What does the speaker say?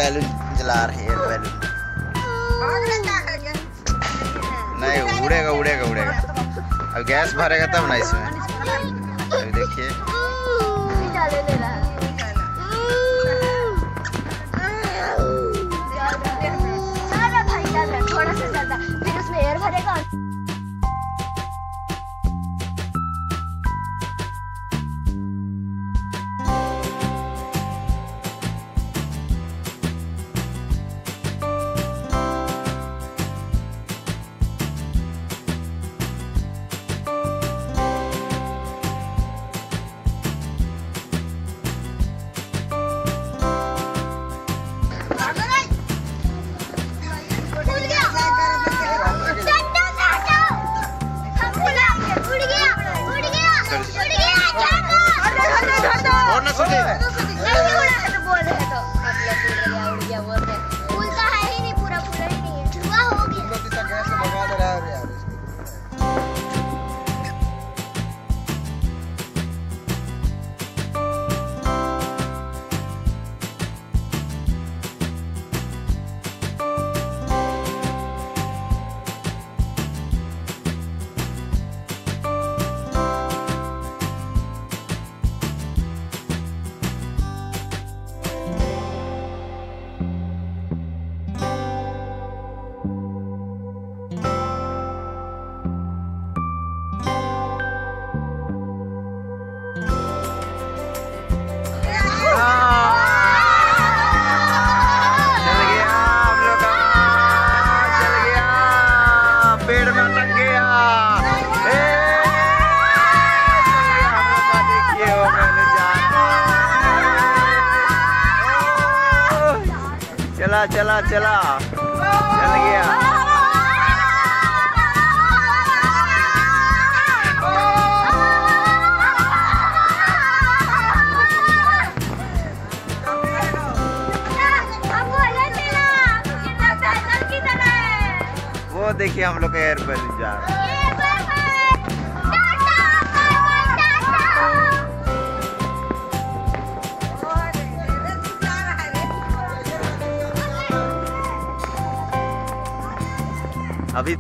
Balloon जला रहे हैं, बैलून नहीं उड़ेगा उड़ेगा उड़ेगा। अब गैस भरेगा तब ना इसमें। अभी देखिए थोड़ा सा ज्यादा, फिर उसमें एयर भरेगा। चला चला चला चल गया। वो देखिए हम लोग का एयर बैलून जा रहा है। अभी